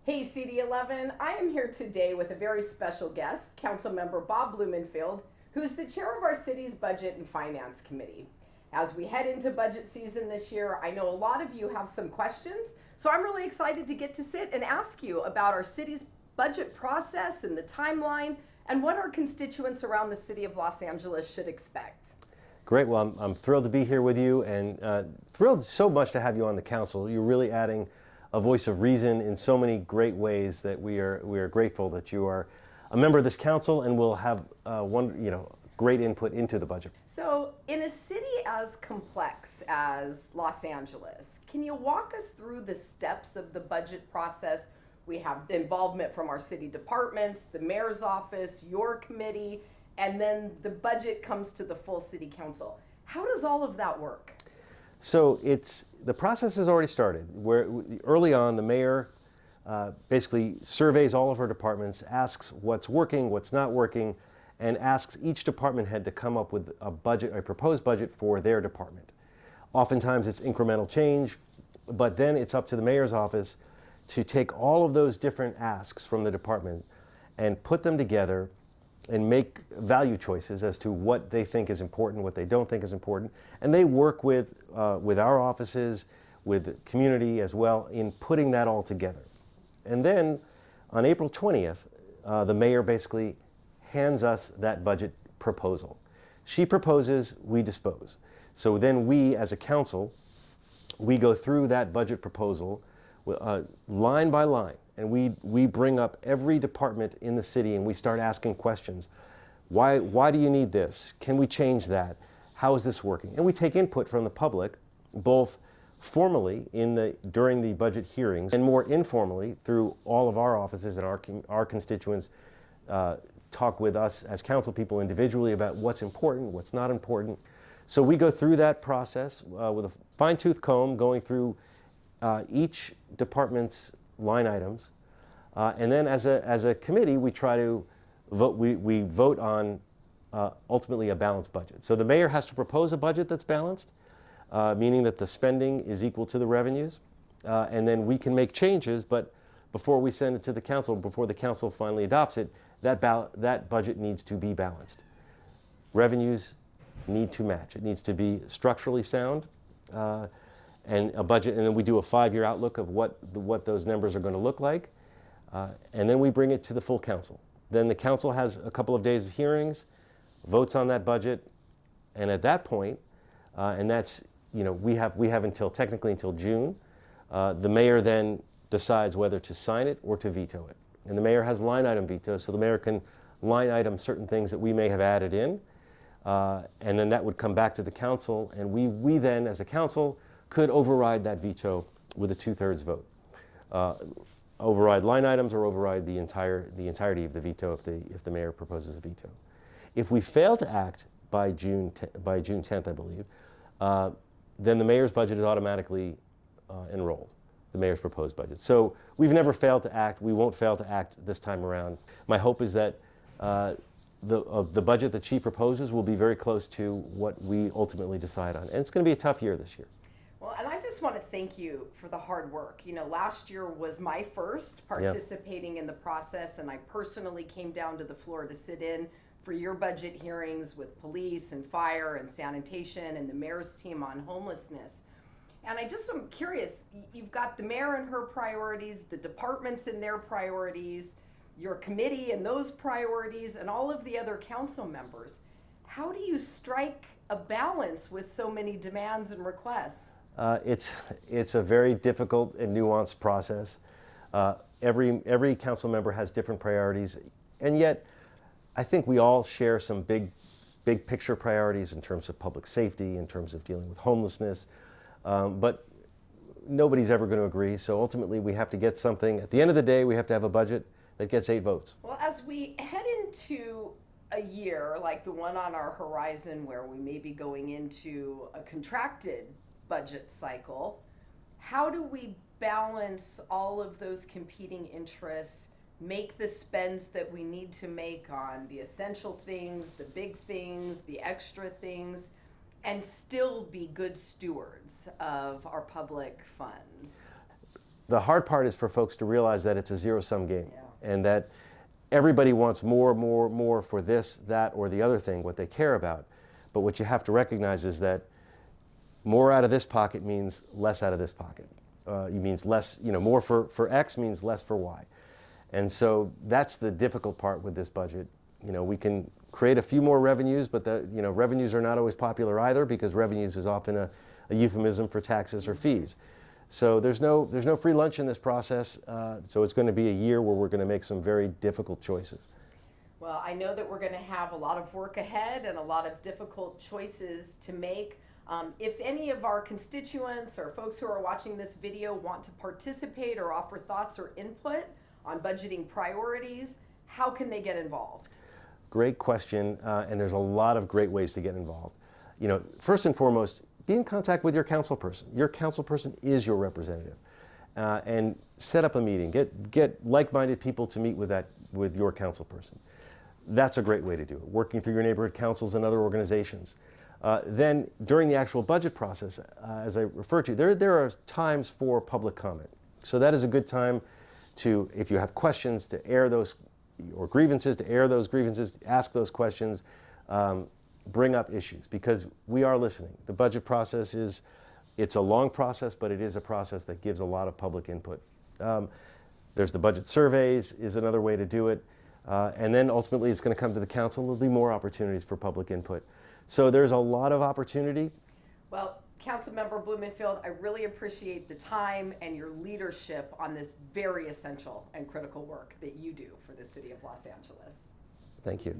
Hey CD11, I am here today with a very special guest, Councilmember Bob Blumenfield, who's the chair of our city's Budget and Finance Committee. As we head into budget season this year, I know a lot of you have some questions, so I'm really excited to get to sit and ask you about our city's budget process and the timeline and what our constituents around the city of Los Angeles should expect. Great. Well, I'm thrilled to be here with you and thrilled so much to have you on the council. You're really adding a voice of reason in so many great ways that we are grateful that you are a member of this council and will have great input into the budget. So, in a city as complex as Los Angeles, can you walk us through the steps of the budget process? We have involvement from our city departments, the mayor's office, your committee, and then the budget comes to the full city council. How does all of that work? So the process has already started. Where early on, the mayor basically surveys all of her departments, asks what's working, what's not working, and asks each department head to come up with a proposed budget for their department. Oftentimes it's incremental change, but then it's up to the mayor's office to take all of those different asks from the department and put them together and make value choices as to what they think is important, what they don't think is important. And they work with our offices, with the community as well, in putting that all together. And then on April 20th, the mayor basically hands us that budget proposal. She proposes, we dispose. So then we, as a council, we go through that budget proposal line by line. And we bring up every department in the city and we start asking questions. Why do you need this? Can we change that? How is this working? And we take input from the public, both formally during the budget hearings and more informally through all of our offices, and our constituents talk with us as council people individually about what's important, what's not important. So we go through that process with a fine-tooth comb, going through each department's line items, and then as a committee we try to vote. We vote on ultimately a balanced budget. So the mayor has to propose a budget that's balanced, meaning that the spending is equal to the revenues, and then we can make changes. But before we send it to the council, before the council finally adopts it, that budget needs to be balanced. Revenues need to match. It needs to be structurally sound. And a budget, and then we do a 5-year outlook of what those numbers are going to look like, and then we bring it to the full council. Then the council has a couple of days of hearings, votes on that budget, and at that point, and that's, we have technically until June. The mayor then decides whether to sign it or to veto it, and the mayor has line item veto, so the mayor can line item certain things that we may have added in, and then that would come back to the council, and we then, as a council, could override that veto with a 2/3 vote. Override line items or override the entirety of the veto if the mayor proposes a veto. If we fail to act by June 10th, I believe, then the mayor's budget is automatically enrolled, the mayor's proposed budget. So we've never failed to act. We won't fail to act this time around. My hope is that the budget that she proposes will be very close to what we ultimately decide on. And it's going to be a tough year this year. Well, and I just want to thank you for the hard work. Last year was my first participating in the process, and I personally came down to the floor to sit in for your budget hearings with police and fire and sanitation and the mayor's team on homelessness. And I just am curious, you've got the mayor and her priorities, the departments and their priorities, your committee and those priorities, and all of the other council members. How do you strike a balance with so many demands and requests? It's a very difficult and nuanced process. Every council member has different priorities, and yet I think we all share some big picture priorities in terms of public safety, in terms of dealing with homelessness, but nobody's ever going to agree. So ultimately we have to get something. At the end of the day, we have to have a budget that gets 8 votes. Well, as we head into a year like the one on our horizon where we may be going into a contracted budget cycle, how do we balance all of those competing interests, make the spends that we need to make on the essential things, the big things, the extra things, and still be good stewards of our public funds? The hard part is for folks to realize that it's a zero-sum game, Yeah. and that everybody wants more for this, that, or the other thing, what they care about. But what you have to recognize is that more out of this pocket means less out of this pocket. It means less, more for X means less for Y. And so that's the difficult part with this budget. We can create a few more revenues, but revenues are not always popular either, because revenues is often a euphemism for taxes or fees. So there's no free lunch in this process. So it's going to be a year where we're going to make some very difficult choices. Well, I know that we're going to have a lot of work ahead and a lot of difficult choices to make. If any of our constituents or folks who are watching this video want to participate or offer thoughts or input on budgeting priorities, how can they get involved? Great question, and there's a lot of great ways to get involved. First and foremost, be in contact with your council person. Your council person is your representative, and set up a meeting. Get like-minded people to meet with your council person. That's a great way to do it. Working through your neighborhood councils and other organizations. Then during the actual budget process, as I referred to, there are times for public comment. So that is a good time to, if you have questions, to air those, or grievances, to air those grievances, ask those questions, bring up issues, because we are listening. The budget process it's a long process, but it is a process that gives a lot of public input. There's the budget surveys is another way to do it. And then ultimately it's going to come to the council. There'll be more opportunities for public input. So there's a lot of opportunity. Well, Councilmember Blumenfield, I really appreciate the time and your leadership on this very essential and critical work that you do for the city of Los Angeles. Thank you.